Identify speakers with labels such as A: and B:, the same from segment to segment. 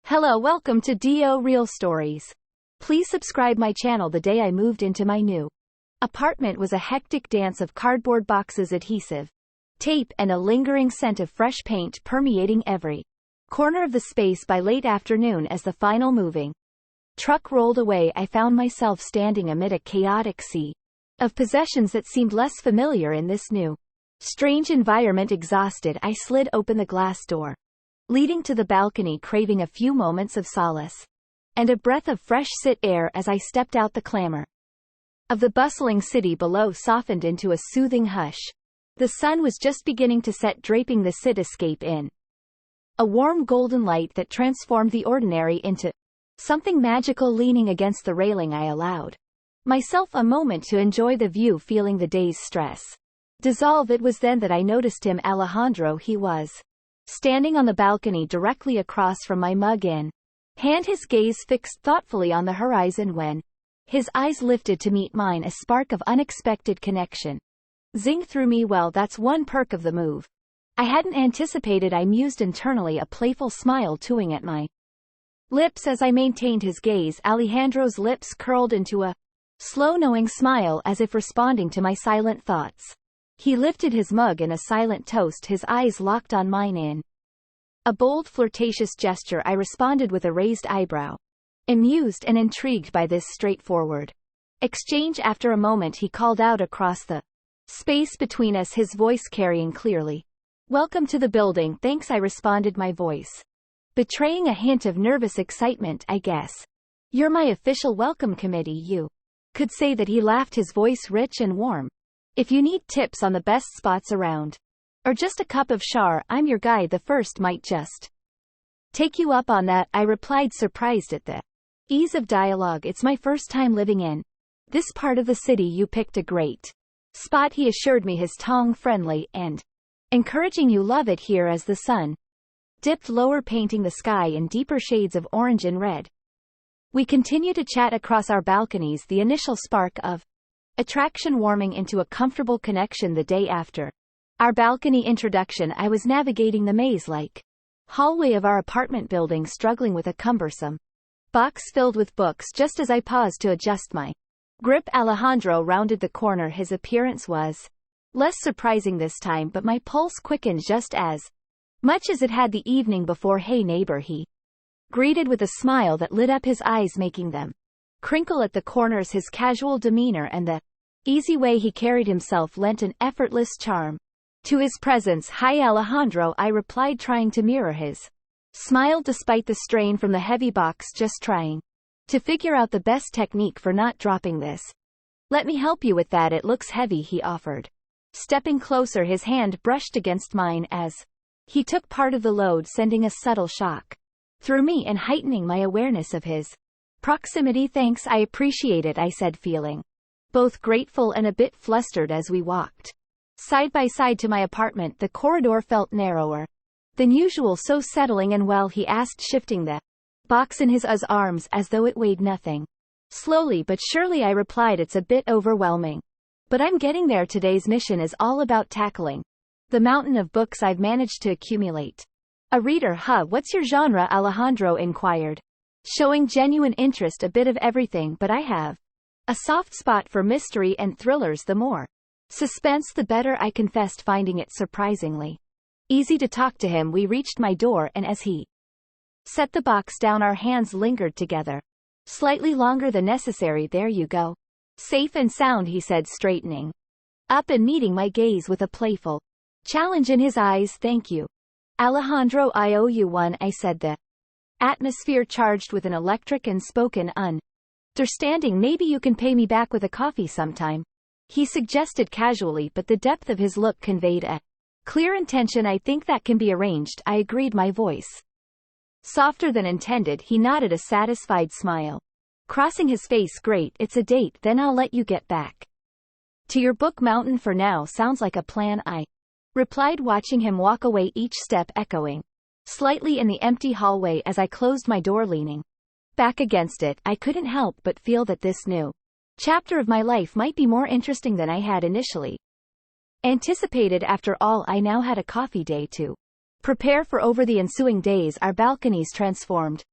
A: Hello, welcome to DO Real Stories. Please subscribe my channel. The day I moved into my new apartment was a hectic dance of cardboard boxes, adhesive tape, and a lingering scent of fresh paint permeating every corner of the space. By late afternoon, as the final moving truck rolled away, I found myself standing amid a chaotic sea of possessions that seemed less familiar in this new, strange environment. Exhausted, I slid open the glass door leading to the balcony, craving a few moments of solace and a breath of fresh air. As I stepped out, the clamor of the bustling city below softened into a soothing hush. The sun was just beginning to set, draping the cityscape in a warm golden light that transformed the ordinary into something magical. Leaning against the railing, I allowed myself a moment to enjoy the view, feeling the day's stress dissolve. It was then that I noticed him, Alejandro. He was standing on the balcony directly across from my mug in hand, his gaze fixed thoughtfully on the horizon. When his eyes lifted to meet mine, a spark of unexpected connection zinged through me. Well, that's one perk of the move I hadn't anticipated, I mused internally, a playful smile toying at my lips as I maintained his gaze. Alejandro's lips curled into a slow, knowing smile, as if responding to my silent thoughts. He lifted his mug in a silent toast, his eyes locked on mine in a bold, flirtatious gesture. I responded with a raised eyebrow, amused and intrigued by this straightforward exchange. After a moment, he called out across the space between us, his voice carrying clearly, "Welcome to the building." "Thanks," I responded, my voice betraying a hint of nervous excitement. "I guess you're my official welcome committee, you could say that." He laughed, his voice rich and warm. "If you need tips on the best spots around, or just a cup of char, I'm your guy. The first might just take you up on that," I replied, surprised at the ease of dialogue. "It's my first time living in this part of the city." "You picked a great spot," he assured me, his tone friendly and encouraging. "You love it here." As the sun dipped lower, painting the sky in deeper shades of orange and red, we continued to chat across our balconies, the initial spark of attraction warming into a comfortable connection. The day after our balcony introduction, I was navigating the maze-like hallway of our apartment building, struggling with a cumbersome box filled with books. Just as I paused to adjust my grip, Alejandro rounded the corner. His appearance was less surprising this time, but my pulse quickened just as much as it had the evening before. "Hey neighbor," he greeted with a smile that lit up his eyes, making them crinkle at the corners. His casual demeanor and the easy way he carried himself lent an effortless charm to his presence. "Hi Alejandro," I replied, trying to mirror his smile despite the strain from the heavy box, "just trying to figure out the best technique for not dropping this." "Let me help you with that, it looks heavy," he offered. Stepping closer, his hand brushed against mine as he took part of the load, sending a subtle shock through me and heightening my awareness of his proximity. "Thanks, I appreciate it," I said, feeling both grateful and a bit flustered. As we walked side by side to my apartment, the corridor felt narrower than usual, so settling. "And well," he asked, shifting the box in his arms as though it weighed nothing. "Slowly but surely," I replied. "It's a bit overwhelming, but I'm getting there. Today's mission is all about tackling the mountain of books I've managed to accumulate." "A reader, huh? What's your genre?" Alejandro inquired, showing genuine interest. "A bit of everything, but I have a soft spot for mystery and thrillers. The more suspense, the better," I confessed, finding it surprisingly easy to talk to him. We reached my door, and as he set the box down, our hands lingered together slightly longer than necessary. "There you go. Safe and sound," he said, straightening up and meeting my gaze with a playful challenge in his eyes. "Thank you, Alejandro, I owe you one," I said, the atmosphere charged with an electric and spoken understanding. "Maybe you can pay me back with a coffee sometime," he suggested casually, but the depth of his look conveyed a clear intention. "I think that can be arranged," I agreed, my voice softer than intended. He nodded, a satisfied smile crossing his face. "Great, it's a date. Then I'll let you get back to your book mountain for now." "Sounds like a plan," I replied, watching him walk away, each step echoing slightly in the empty hallway. As I closed my door, leaning back against it, I couldn't help but feel that this new chapter of my life might be more interesting than I had initially anticipated. After all, I now had a coffee day to prepare for. Over the ensuing days, our balconies transformed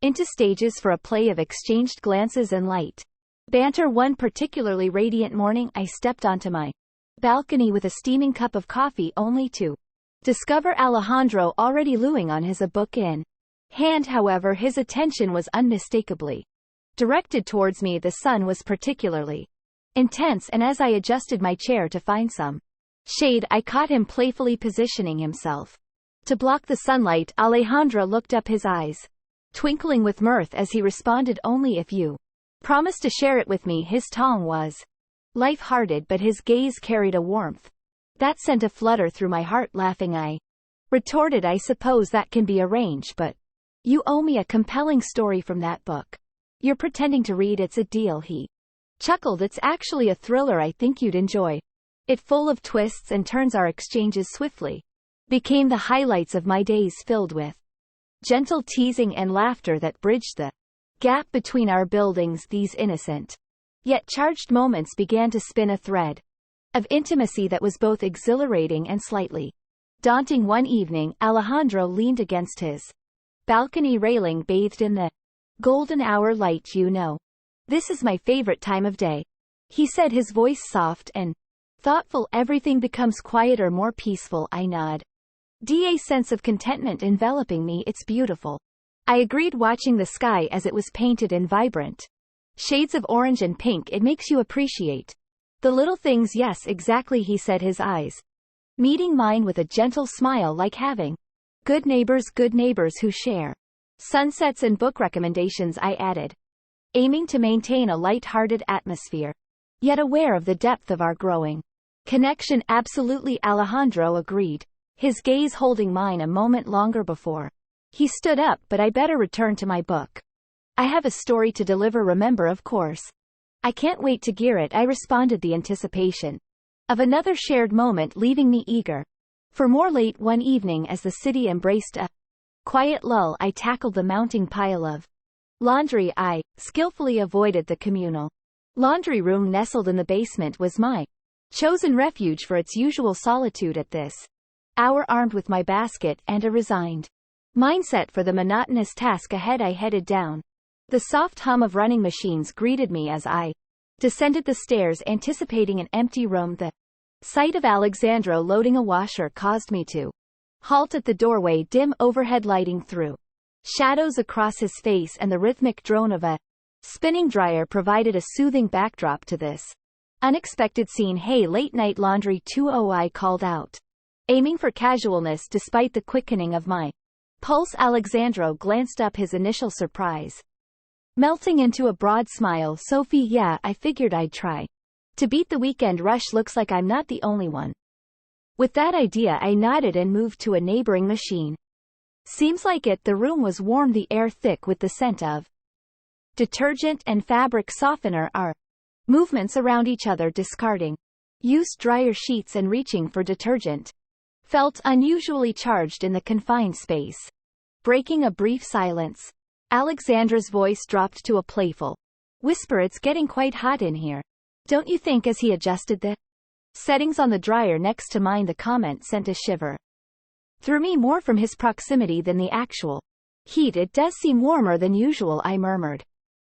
A: into stages for a play of exchanged glances and light. Banter. One particularly radiant morning I stepped onto my balcony with a steaming cup of coffee only to discover Alejandro already looing on his a book in hand. However, his attention was unmistakably directed towards me. The sun was particularly intense, and as I adjusted my chair to find some shade, I caught him playfully positioning himself to block the sunlight. Alejandro looked up, his eyes twinkling with mirth as he responded, "Only if you promise to share it with me." His tone was light-hearted, but his gaze carried a warmth that sent a flutter through my heart. Laughing, I retorted, "I suppose that can be arranged, but you owe me a compelling story from that book you're pretending to read." "It's a deal," he chuckled. "It's actually a thriller I think you'd enjoy it, full of twists and turns. Our exchanges swiftly became the highlights of my days, filled with gentle teasing and laughter that bridged the gap between our buildings. These innocent yet charged moments began to spin a thread of intimacy that was both exhilarating and slightly daunting. One evening, Alejandro leaned against his balcony railing, bathed in the golden hour light. "You know, this is my favorite time of day," he said, his voice soft and thoughtful. "Everything becomes quieter, more peaceful." I nod, a sense of contentment enveloping me. "It's beautiful," I agreed, watching the sky as it was painted in vibrant shades of orange and pink. "It makes you appreciate the little things." "Yes, exactly," he said, his eyes meeting mine with a gentle smile, "like having good neighbors who share sunsets and book recommendations," I added, aiming to maintain a light-hearted atmosphere, yet aware of the depth of our growing connection. "Absolutely," Alejandro agreed, his gaze holding mine a moment longer before he stood up. "But I better return to my book. I have a story to deliver, remember." "Of course. I can't wait to hear it," I responded, the anticipation of another shared moment leaving me eager for more. Late one evening, as the city embraced a quiet lull, I tackled the mounting pile of laundry. I skillfully avoided the communal laundry room nestled in the basement, was my chosen refuge for its usual solitude at this hour. Armed with my basket and a resigned mindset for the monotonous task ahead, I headed down. The soft hum of running machines greeted me as I descended the stairs, anticipating an empty room. The sight of Alexandro loading a washer caused me to halt at the doorway. Dim overhead lighting threw shadows across his face, and the rhythmic drone of a spinning dryer provided a soothing backdrop to this unexpected scene. "Hey, late night laundry too?" I called out, aiming for casualness despite the quickening of my pulse. Alexandro glanced up, his initial surprise melting into a broad smile. "Sophie, yeah, I figured I'd try to beat the weekend rush. Looks like I'm not the only one with that idea." I nodded and moved to a neighboring machine. "Seems like it." The room was warm, the air thick with the scent of detergent and fabric softener. Our movements around each other, discarding used dryer sheets and reaching for detergent, felt unusually charged in the confined space. Breaking a brief silence, Alexandra's voice dropped to a playful whisper. "It's getting quite hot in here, don't you think?" As he adjusted the settings on the dryer next to mine, the comment sent a shiver through me, more from his proximity than the actual heat. "It does seem warmer than usual," I murmured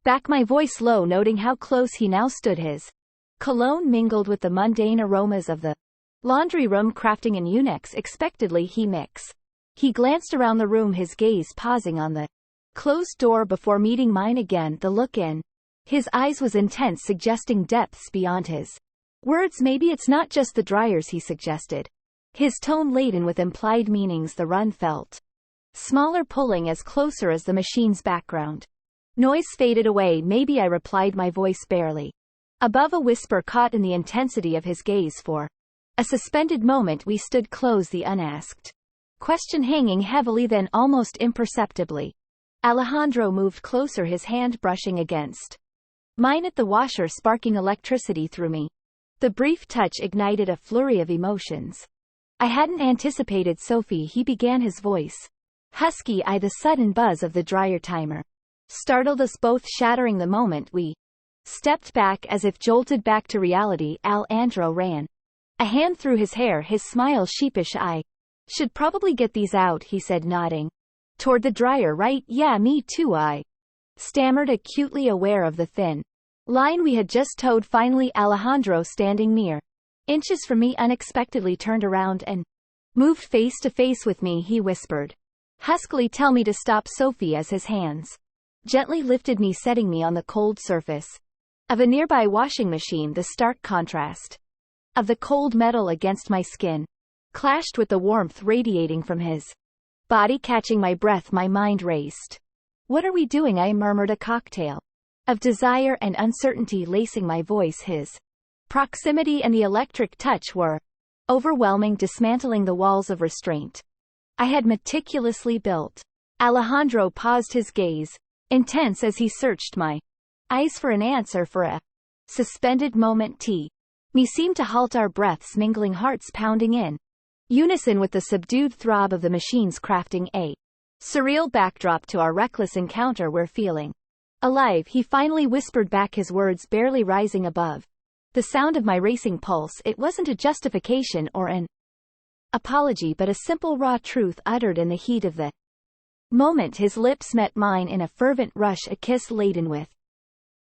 A: back, my voice low, noting how close he now stood. His cologne mingled with the mundane aromas of the laundry room, crafting an unexpectedly mix. He glanced around the room, his gaze pausing on the closed door before meeting mine again. The look in his eyes was intense, suggesting depths beyond his words. "Maybe it's not just the dryers," he suggested, his tone laden with implied meanings. The run felt smaller, pulling as closer as the machine's background noise faded away. "Maybe," I replied, my voice barely above a whisper, caught in the intensity of his gaze. For a suspended moment we stood close, the unasked question hanging heavily. Then, almost imperceptibly, Alejandro moved closer, his hand brushing against mine at the washer, sparking electricity through me. The brief touch ignited a flurry of emotions I hadn't anticipated. "Sophie," he began, his voice husky. The sudden buzz of the dryer timer startled us both, shattering the moment we stepped back as if jolted back to reality. Alejandro ran a hand through his hair, his smile sheepish. "I should probably get these out," he said, nodding Toward the dryer, right? Yeah, me too, I stammered, acutely aware of the thin line we had just towed. Finally, Alejandro, standing mere inches from me, unexpectedly turned around and moved face to face with me. He whispered huskily, "Tell me to stop, Sophie," as his hands gently lifted me, setting me on the cold surface of a nearby washing machine. The stark contrast of the cold metal against my skin clashed with the warmth radiating from his body. Catching my breath, my mind raced. "What are we doing?" I murmured, a cocktail of desire and uncertainty lacing my voice. His proximity and the electric touch were overwhelming, dismantling the walls of restraint I had meticulously built. Alejandro paused, his gaze intense as he searched my eyes for an answer. For a suspended moment, me seemed to halt, our breaths mingling, hearts pounding in unison with the subdued throb of the machines, crafting a surreal backdrop to our reckless encounter. "We're feeling alive," he finally whispered back, his words barely rising above the sound of my racing pulse. It wasn't a justification or an apology, but a simple raw truth uttered in the heat of the moment. His lips met mine in a fervent rush, a kiss laden with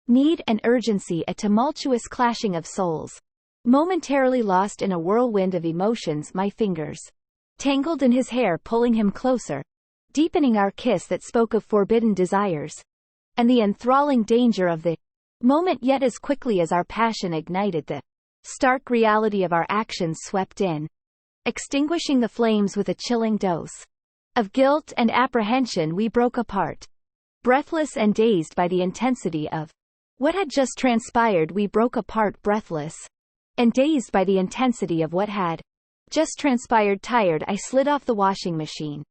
A: need and urgency, a tumultuous clashing of souls. Momentarily lost in a whirlwind of emotions, my fingers tangled in his hair, pulling him closer, deepening our kiss that spoke of forbidden desires and the enthralling danger of the moment. Yet as quickly as our passion ignited, the stark reality of our actions swept in, extinguishing the flames with a chilling dose of guilt and apprehension. We broke apart, breathless and dazed by the intensity of what had just transpired. We broke apart, breathless and dazed by the intensity of what had just transpired. Tired, I slid off the washing machine,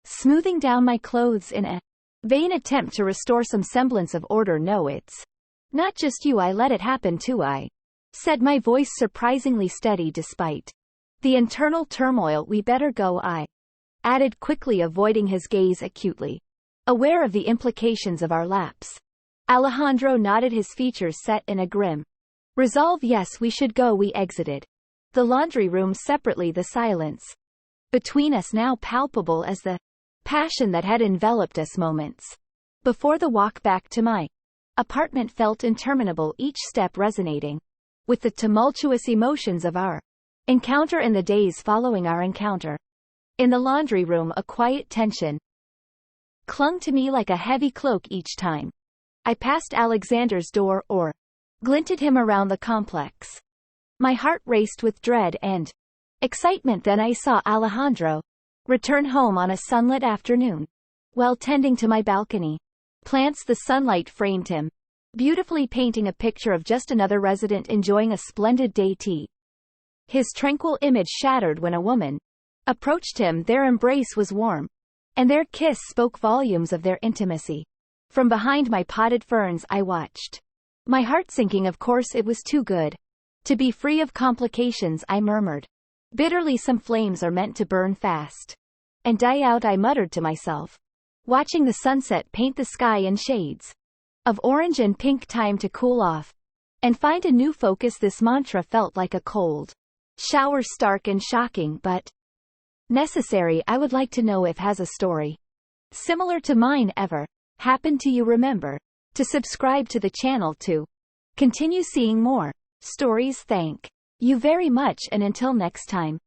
A: smoothing down my clothes in a vain attempt to restore some semblance of order. "No, it's not just you. I let it happen too," I said, my voice surprisingly steady despite the internal turmoil. "We better go," I added quickly, avoiding his gaze, acutely aware of the implications of our lapse. Alejandro nodded, his features set in a grim resolve. "Yes, we should go." We exited the laundry room separately, the silence between us now palpable as the passion that had enveloped us moments before. The walk back to my apartment felt interminable, each step resonating with the tumultuous emotions of our encounter and the days following our encounter. In the laundry room, a quiet tension clung to me like a heavy cloak each time I passed Alexander's door or glinted him around the complex. My heart raced with dread and excitement. Then I saw Alejandro return home on a sunlit afternoon. While tending to my balcony plants, the sunlight framed him beautifully, painting a picture of just another resident enjoying a splendid day. His tranquil image shattered when a woman approached him. Their embrace was warm, and their kiss spoke volumes of their intimacy. From behind my potted ferns I watched, my heart sinking. Of course it was too good to be free of complications, I murmured bitterly. "Some flames are meant to burn fast and die out," I muttered to myself, watching the sunset paint the sky in shades of orange and pink. Time to cool off and find a new focus. This mantra felt like a cold shower, stark and shocking, but necessary. I would like to know if has a story similar to mine ever happened to you. Remember to subscribe to the channel to continue seeing more stories. Thank you very much, and until next time.